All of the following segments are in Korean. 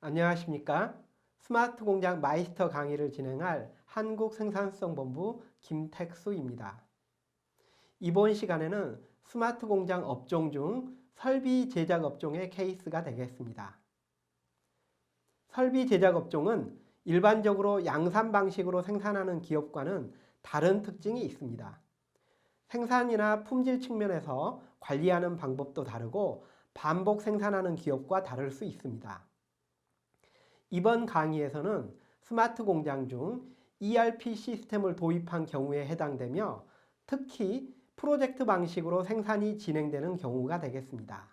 안녕하십니까? 스마트 공장 마이스터 강의를 진행할 한국생산성본부 김택수입니다. 이번 시간에는 스마트 공장 업종 중 설비 제작 업종의 케이스가 되겠습니다. 설비 제작 업종은 일반적으로 양산 방식으로 생산하는 기업과는 다른 특징이 있습니다. 생산이나 품질 측면에서 관리하는 방법도 다르고 반복 생산하는 기업과 다를 수 있습니다. 이번 강의에서는 스마트 공장 중 ERP 시스템을 도입한 경우에 해당되며 특히 프로젝트 방식으로 생산이 진행되는 경우가 되겠습니다.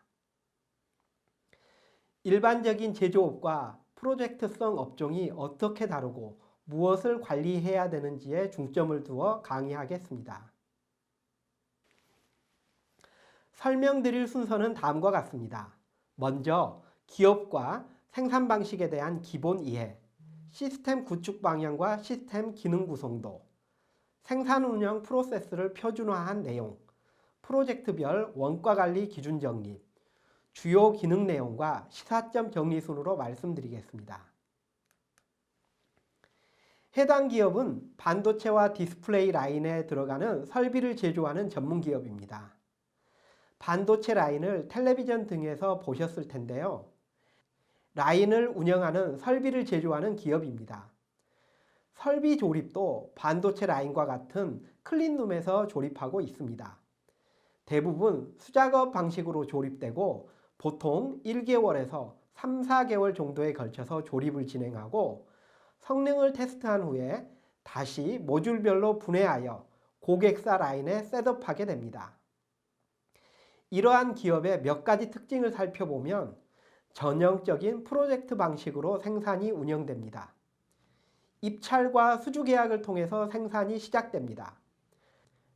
일반적인 제조업과 프로젝트성 업종이 어떻게 다르고 무엇을 관리해야 되는지에 중점을 두어 강의하겠습니다. 설명드릴 순서는 다음과 같습니다. 먼저 기업과 생산 방식에 대한 기본 이해, 시스템 구축 방향과 시스템 기능 구성도, 생산 운영 프로세스를 표준화한 내용, 프로젝트별 원가 관리 기준 정립, 주요 기능 내용과 시사점 정리 순으로 말씀드리겠습니다. 해당 기업은 반도체와 디스플레이 라인에 들어가는 설비를 제조하는 전문 기업입니다. 반도체 라인을 텔레비전 등에서 보셨을 텐데요. 라인을 운영하는 설비를 제조하는 기업입니다. 설비 조립도 반도체 라인과 같은 클린룸에서 조립하고 있습니다. 대부분 수작업 방식으로 조립되고 보통 1개월에서 3, 4개월 정도에 걸쳐서 조립을 진행하고 성능을 테스트한 후에 다시 모듈별로 분해하여 고객사 라인에 셋업하게 됩니다. 이러한 기업의 몇 가지 특징을 살펴보면 전형적인 프로젝트 방식으로 생산이 운영됩니다. 입찰과 수주 계약을 통해서 생산이 시작됩니다.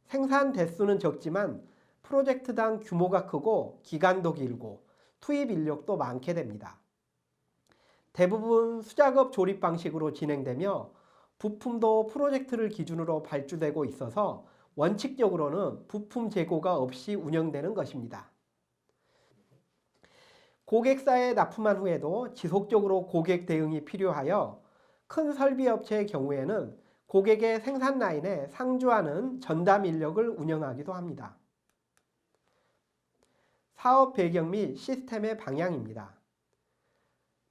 생산 대수는 적지만 프로젝트당 규모가 크고 기간도 길고 투입 인력도 많게 됩니다. 대부분 수작업 조립 방식으로 진행되며 부품도 프로젝트를 기준으로 발주되고 있어서 원칙적으로는 부품 재고가 없이 운영되는 것입니다. 고객사에 납품한 후에도 지속적으로 고객 대응이 필요하여 큰 설비업체의 경우에는 고객의 생산 라인에 상주하는 전담 인력을 운영하기도 합니다. 사업 배경 및 시스템의 방향입니다.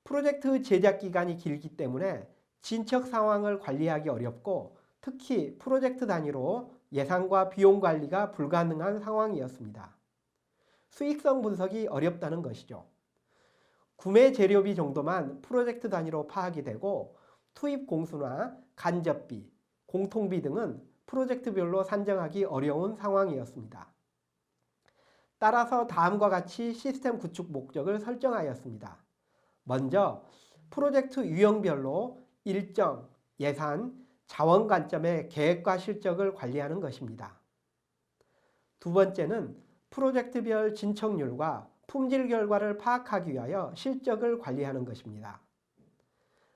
프로젝트 제작 기간이 길기 때문에 진척 상황을 관리하기 어렵고 특히 프로젝트 단위로 예산과 비용 관리가 불가능한 상황이었습니다. 수익성 분석이 어렵다는 것이죠. 구매 재료비 정도만 프로젝트 단위로 파악이 되고 투입 공수나 간접비, 공통비 등은 프로젝트별로 산정하기 어려운 상황이었습니다. 따라서 다음과 같이 시스템 구축 목적을 설정하였습니다. 먼저 프로젝트 유형별로 일정, 예산, 자원 관점의 계획과 실적을 관리하는 것입니다. 두 번째는 프로젝트별 진척률과 품질 결과를 파악하기 위하여 실적을 관리하는 것입니다.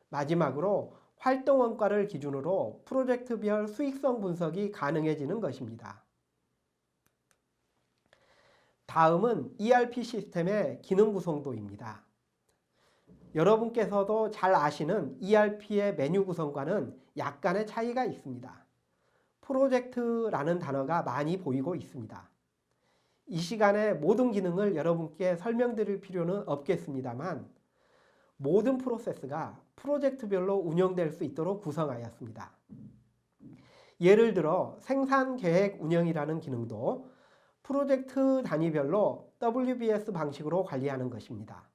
마지막으로 활동 원가를 기준으로 프로젝트별 수익성 분석이 가능해지는 것입니다. 다음은 ERP 시스템의 기능 구성도입니다. 여러분께서도 잘 아시는 ERP의 메뉴 구성과는 약간의 차이가 있습니다. 프로젝트라는 단어가 많이 보이고 있습니다. 이 시간에 모든 기능을 여러분께 설명드릴 필요는 없겠습니다만 모든 프로세스가 프로젝트별로 운영될 수 있도록 구성하였습니다. 예를 들어 생산 계획 운영이라는 기능도 프로젝트 단위별로 WBS 방식으로 관리하는 것입니다.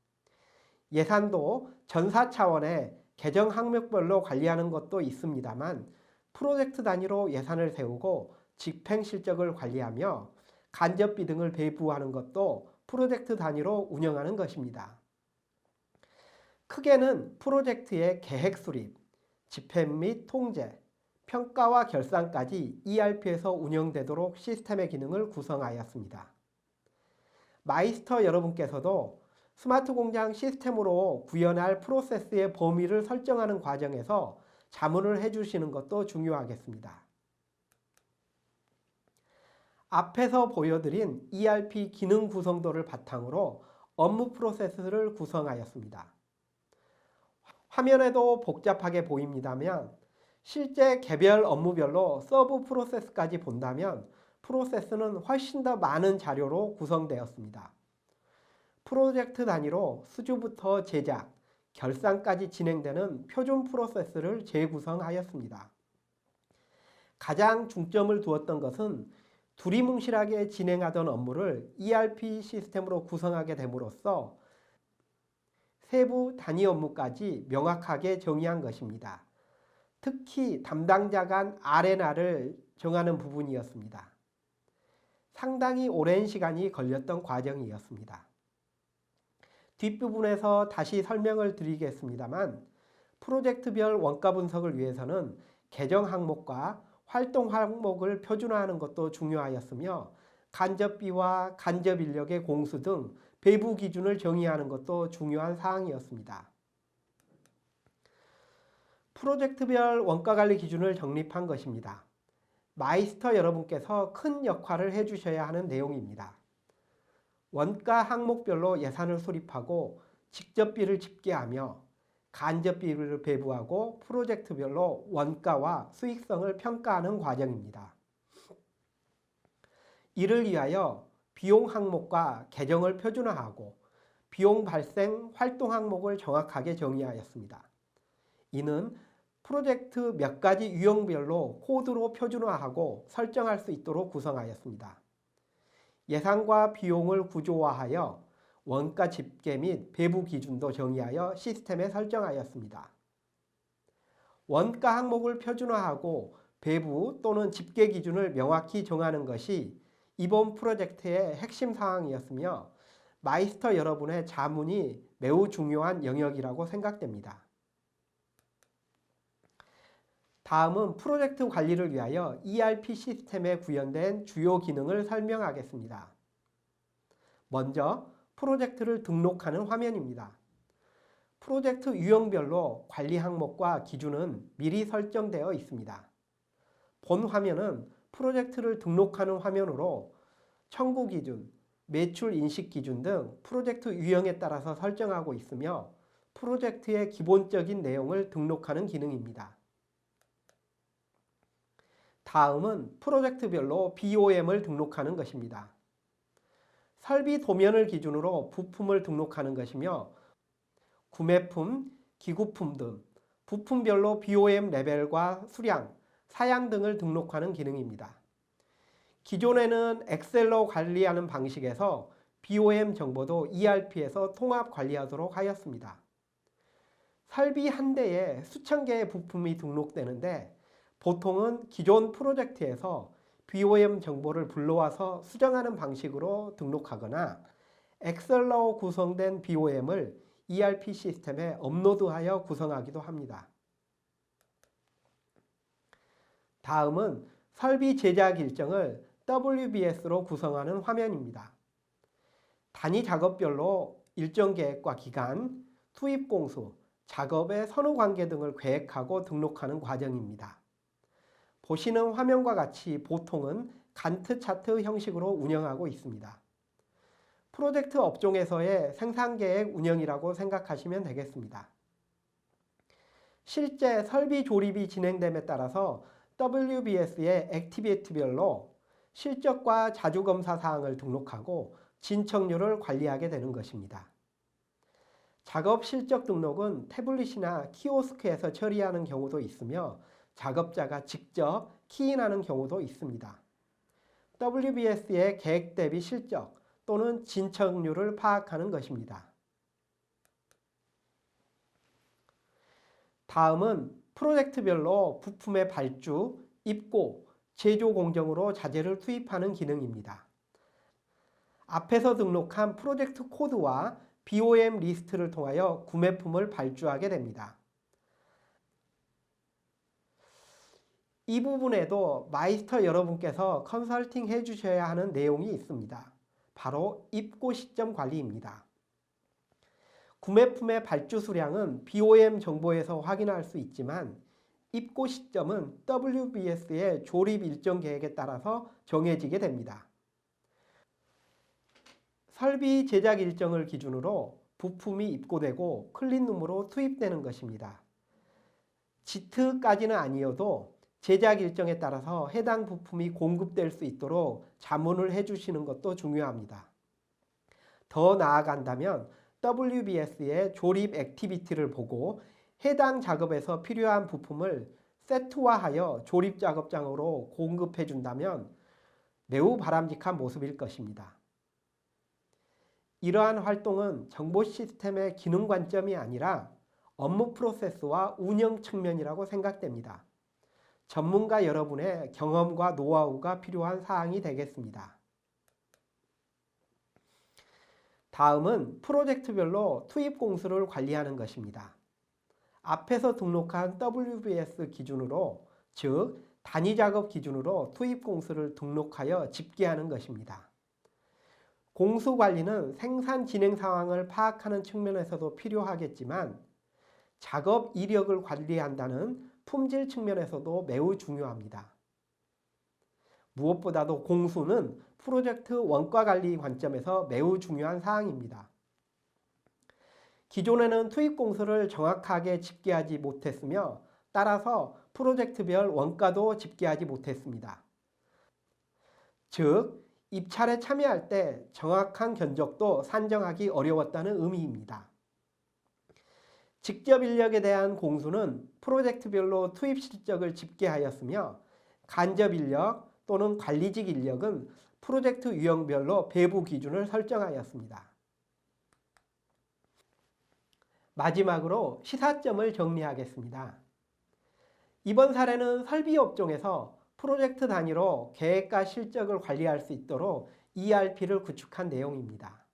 예산도 전사 차원의 계정 항목별로 관리하는 것도 있습니다만 프로젝트 단위로 예산을 세우고 집행 실적을 관리하며 간접비 등을 배부하는 것도 프로젝트 단위로 운영하는 것입니다. 크게는 프로젝트의 계획 수립, 집행 및 통제, 평가와 결산까지 ERP에서 운영되도록 시스템의 기능을 구성하였습니다. 마이스터 여러분께서도 스마트 공장 시스템으로 구현할 프로세스의 범위를 설정하는 과정에서 자문을 해주시는 것도 중요하겠습니다. 앞에서 보여드린 ERP 기능 구성도를 바탕으로 업무 프로세스를 구성하였습니다. 화면에도 복잡하게 보입니다만 실제 개별 업무별로 서브 프로세스까지 본다면 프로세스는 훨씬 더 많은 자료로 구성되었습니다. 프로젝트 단위로 수주부터 제작, 결산까지 진행되는 표준 프로세스를 재구성하였습니다. 가장 중점을 두었던 것은 두리뭉실하게 진행하던 업무를 ERP 시스템으로 구성하게 됨으로써 세부 단위 업무까지 명확하게 정의한 것입니다. 특히 담당자 간 R&R을 정하는 부분이었습니다. 상당히 오랜 시간이 걸렸던 과정이었습니다. 뒷부분에서 다시 설명을 드리겠습니다만 프로젝트별 원가 분석을 위해서는 계정 항목과 활동 항목을 표준화하는 것도 중요하였으며 간접비와 간접 인력의 공수 등 배부 기준을 정의하는 것도 중요한 사항이었습니다. 프로젝트별 원가관리 기준을 정립한 것입니다. 마이스터 여러분께서 큰 역할을 해주셔야 하는 내용입니다. 원가 항목별로 예산을 수립하고 직접비를 집계하며 간접비를 배부하고 프로젝트별로 원가와 수익성을 평가하는 과정입니다. 이를 위하여 비용 항목과 계정을 표준화하고 비용 발생 활동 항목을 정확하게 정의하였습니다. 이는 프로젝트 몇 가지 유형별로 코드로 표준화하고 설정할 수 있도록 구성하였습니다. 예산과 비용을 구조화하여 원가 집계 및 배부 기준도 정의하여 시스템에 설정하였습니다. 원가 항목을 표준화하고 배부 또는 집계 기준을 명확히 정하는 것이 이번 프로젝트의 핵심 사항이었으며 마이스터 여러분의 자문이 매우 중요한 영역이라고 생각됩니다. 다음은 프로젝트 관리를 위하여 ERP 시스템에 구현된 주요 기능을 설명하겠습니다. 먼저 프로젝트를 등록하는 화면입니다. 프로젝트 유형별로 관리 항목과 기준은 미리 설정되어 있습니다. 본 화면은 프로젝트를 등록하는 화면으로 청구 기준, 매출 인식 기준 등 프로젝트 유형에 따라서 설정하고 있으며 프로젝트의 기본적인 내용을 등록하는 기능입니다. 다음은 프로젝트별로 BOM을 등록하는 것입니다. 설비 도면을 기준으로 부품을 등록하는 것이며 구매품, 기구품 등 부품별로 BOM 레벨과 수량, 사양 등을 등록하는 기능입니다. 기존에는 엑셀로 관리하는 방식에서 BOM 정보도 ERP에서 통합 관리하도록 하였습니다. 설비 한 대에 수천 개의 부품이 등록되는데 보통은 기존 프로젝트에서 BOM 정보를 불러와서 수정하는 방식으로 등록하거나 엑셀로 구성된 BOM을 ERP 시스템에 업로드하여 구성하기도 합니다. 다음은 설비 제작 일정을 WBS로 구성하는 화면입니다. 단위 작업별로 일정 계획과 기간, 투입 공수, 작업의 선후 관계 등을 계획하고 등록하는 과정입니다. 보시는 화면과 같이 보통은 간트 차트 형식으로 운영하고 있습니다. 프로젝트 업종에서의 생산계획 운영이라고 생각하시면 되겠습니다. 실제 설비 조립이 진행됨에 따라서 WBS의 액티비티별로 실적과 자주검사 사항을 등록하고 진척률을 관리하게 되는 것입니다. 작업 실적 등록은 태블릿이나 키오스크에서 처리하는 경우도 있으며 작업자가 직접 키인하는 경우도 있습니다. WBS의 계획 대비 실적 또는 진척률을 파악하는 것입니다. 다음은 프로젝트별로 부품의 발주, 입고, 제조 공정으로 자재를 투입하는 기능입니다. 앞에서 등록한 프로젝트 코드와 BOM 리스트를 통하여 구매품을 발주하게 됩니다. 이 부분에도 마이스터 여러분께서 컨설팅 해주셔야 하는 내용이 있습니다. 바로 입고 시점 관리입니다. 구매품의 발주 수량은 BOM 정보에서 확인할 수 있지만 입고 시점은 WBS의 조립 일정 계획에 따라서 정해지게 됩니다. 설비 제작 일정을 기준으로 부품이 입고되고 클린룸으로 투입되는 것입니다. 지트까지는 아니어도 제작 일정에 따라서 해당 부품이 공급될 수 있도록 자문을 해주시는 것도 중요합니다. 더 나아간다면 WBS의 조립 액티비티를 보고 해당 작업에서 필요한 부품을 세트화하여 조립 작업장으로 공급해 준다면 매우 바람직한 모습일 것입니다. 이러한 활동은 정보 시스템의 기능 관점이 아니라 업무 프로세스와 운영 측면이라고 생각됩니다. 전문가 여러분의 경험과 노하우가 필요한 사항이 되겠습니다. 다음은 프로젝트별로 투입 공수를 관리하는 것입니다. 앞에서 등록한 WBS 기준으로, 즉 단위 작업 기준으로 투입 공수를 등록하여 집계하는 것입니다. 공수 관리는 생산 진행 상황을 파악하는 측면에서도 필요하겠지만 작업 이력을 관리한다는 품질 측면에서도 매우 중요합니다. 무엇보다도 공수는 프로젝트 원가 관리 관점에서 매우 중요한 사항입니다. 기존에는 투입 공수를 정확하게 집계하지 못했으며 따라서 프로젝트별 원가도 집계하지 못했습니다. 즉, 입찰에 참여할 때 정확한 견적도 산정하기 어려웠다는 의미입니다. 직접 인력에 대한 공수는 프로젝트별로 투입 실적을 집계하였으며 간접 인력 또는 관리직 인력은 프로젝트 유형별로 배부 기준을 설정하였습니다. 마지막으로 시사점을 정리하겠습니다. 이번 사례는 설비 업종에서 프로젝트 단위로 계획과 실적을 관리할 수 있도록 ERP를 구축한 내용입니다.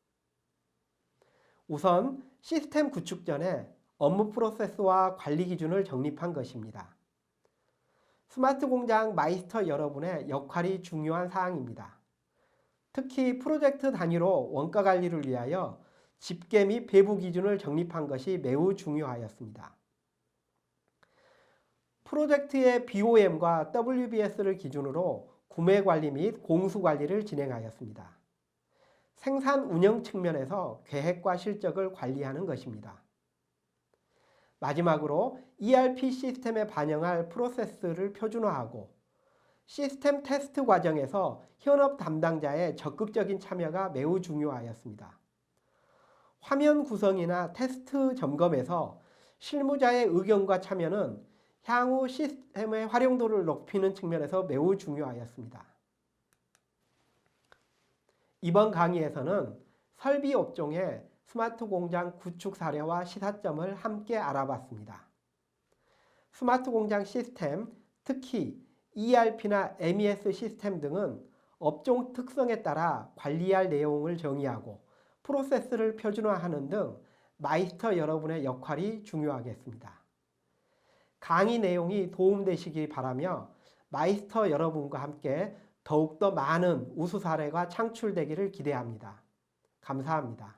우선 시스템 구축 전에 업무 프로세스와 관리 기준을 정립한 것입니다. 스마트 공장 마이스터 여러분의 역할이 중요한 사항입니다. 특히 프로젝트 단위로 원가 관리를 위하여 집계 및 배부 기준을 정립한 것이 매우 중요하였습니다. 프로젝트의 BOM과 WBS를 기준으로 구매 관리 및 공수 관리를 진행하였습니다. 생산 운영 측면에서 계획과 실적을 관리하는 것입니다. 마지막으로 ERP 시스템에 반영할 프로세스를 표준화하고 시스템 테스트 과정에서 현업 담당자의 적극적인 참여가 매우 중요하였습니다. 화면 구성이나 테스트 점검에서 실무자의 의견과 참여는 향후 시스템의 활용도를 높이는 측면에서 매우 중요하였습니다. 이번 강의에서는 설비 업종의 스마트 공장 구축 사례와 시사점을 함께 알아봤습니다. 스마트 공장 시스템, 특히 ERP나 MES 시스템 등은 업종 특성에 따라 관리할 내용을 정의하고 프로세스를 표준화하는 등 마이스터 여러분의 역할이 중요하겠습니다. 강의 내용이 도움되시기 바라며 마이스터 여러분과 함께 더욱더 많은 우수 사례가 창출되기를 기대합니다. 감사합니다.